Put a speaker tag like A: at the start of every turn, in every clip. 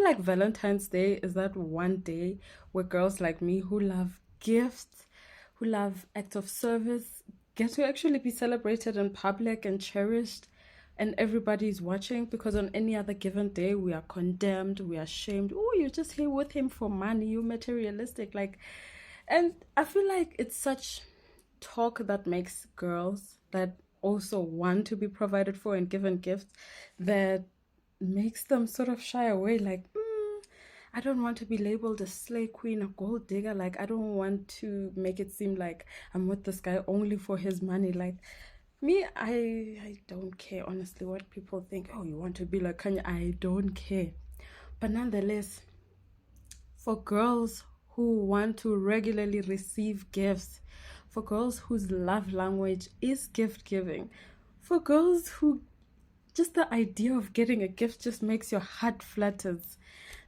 A: like Valentine's Day is that one day where girls like me who love gifts, who love acts of service, get to actually be celebrated in public and cherished, and everybody's watching because on any other given day we are condemned, we are shamed. Oh, you're just here with him for money, you materialistic. Like, and I feel like it's such talk that makes girls that also want to be provided for and given gifts that makes them sort of shy away like I don't want to be labeled a slay queen, a gold digger. Like, I don't want to make it seem like I'm with this guy only for his money. Like, me, I don't care, honestly, what people think. Oh, you want to be like Kanye? I don't care. But nonetheless, for girls who want to regularly receive gifts, for girls whose love language is gift giving, for girls who just the idea of getting a gift just makes your heart flutters,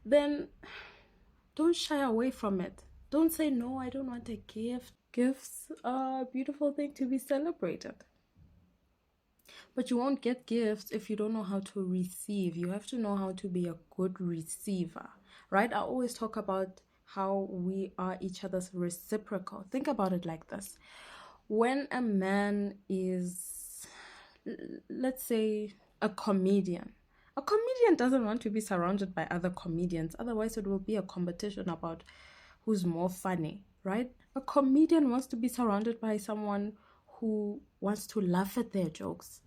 A: then don't shy away from it. Don't say, no, I don't want a gift. Gifts are a beautiful thing to be celebrated. But you won't get gifts if you don't know how to receive. You have to know how to be a good receiver, right? I always talk about how we are each other's reciprocal. Think about it like this: when a man is, let's say, a comedian doesn't want to be surrounded by other comedians. Otherwise, it will be a competition about who's more funny, right? A comedian wants to be surrounded by someone who wants to laugh at their jokes.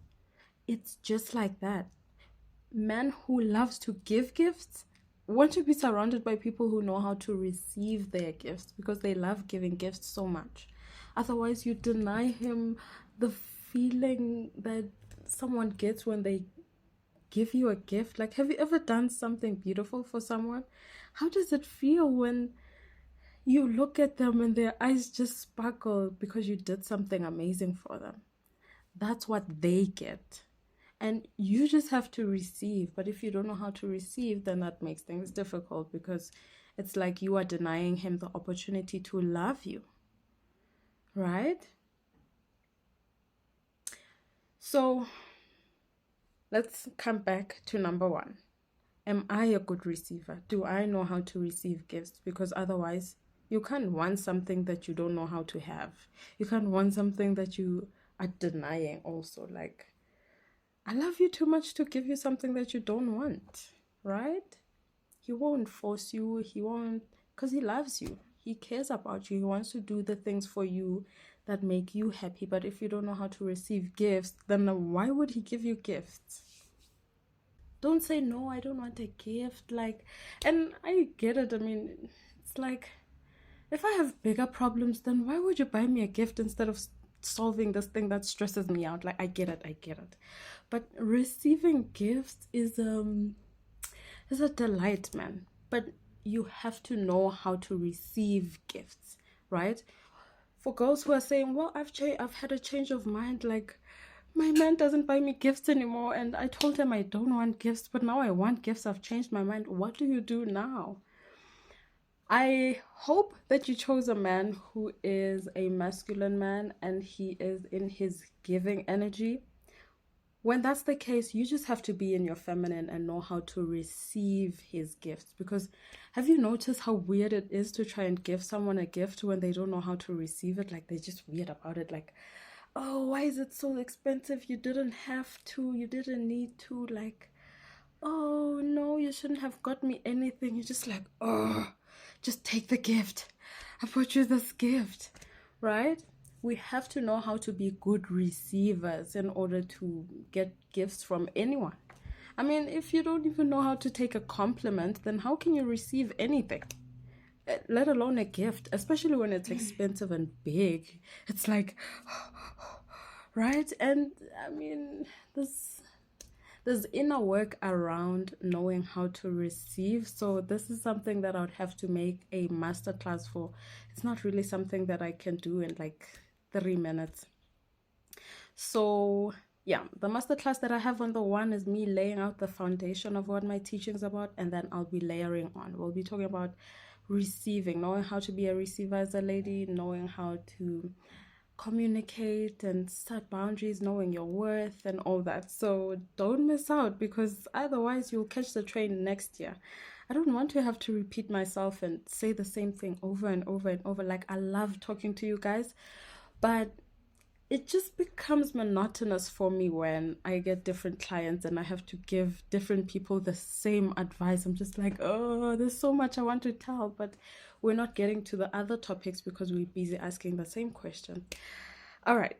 A: It's just like that. Men who loves to give gifts want to be surrounded by people who know how to receive their gifts because they love giving gifts so much. Otherwise, you deny him the feeling that someone gets when they give you a gift. Like, have you ever done something beautiful for someone? How does it feel when you look at them and their eyes just sparkle because you did something amazing for them? That's what they get. And you just have to receive. But if you don't know how to receive, then that makes things difficult because it's like you are denying him the opportunity to love you, right? So let's come back to number one. Am I a good receiver? Do I know how to receive gifts? Because otherwise, you can't want something that you don't know how to have. You can't want something that you are denying, also. Like, I love you too much to give you something that you don't want, right? He won't force you. He won't, because he loves you. He cares about you. He wants to do the things for you that make you happy. But if you don't know how to receive gifts, then why would he give you gifts? Don't say, no, I don't want a gift. Like, and I get it. I mean, it's like, if I have bigger problems, then why would you buy me a gift instead of solving this thing that stresses me out? Like, I get it, I get it. But receiving gifts is a delight, man. But you have to know how to receive gifts, right? For girls who are saying, well, I've had a change of mind, like, my man doesn't buy me gifts anymore, and I told him I don't want gifts, but now I want gifts. I've changed my mind. What do you do now? I hope that you chose a man who is a masculine man and he is in his giving energy. When that's the case, you just have to be in your feminine and know how to receive his gifts. Because have you noticed how weird it is to try and give someone a gift when they don't know how to receive it? Like, they're just weird about it. Like, oh, why is it so expensive? You didn't have to, you didn't need to. Like, oh no, you shouldn't have got me anything. You're just like, oh, just take the gift. I brought you this gift, right? We have to know how to be good receivers in order to get gifts from anyone. I mean, if you don't even know how to take a compliment, then how can you receive anything? Let alone a gift, especially when it's expensive and big. It's like, right? And I mean, there's inner work around knowing how to receive. So this is something that I would have to make a masterclass for. It's not really something that I can do in like 3 minutes. So yeah, the masterclass that I have on the one is me laying out the foundation of what my teaching is about, and then I'll be layering on. We'll be talking about receiving, knowing how to be a receiver as a lady, knowing how to communicate and set boundaries, knowing your worth and all that. So don't miss out because otherwise you'll catch the train next year. I don't want to have to repeat myself and say the same thing over and over and over. Like, I love talking to you guys, but it just becomes monotonous for me when I get different clients and I have to give different people the same advice. I'm just like, oh, there's so much I want to tell, but we're not getting to the other topics because we're busy asking the same question. All right.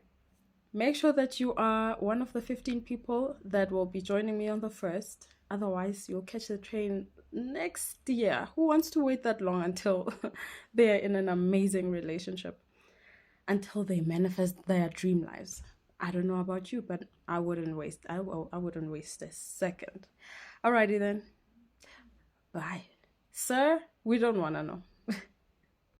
A: Make sure that you are one of the 15 people that will be joining me on the 1st. Otherwise, you'll catch the train next year. Who wants to wait that long until they're in an amazing relationship? Until they manifest their dream lives. I don't know about you, but I wouldn't waste a second. Alrighty then. Bye. Sir, we don't want to know.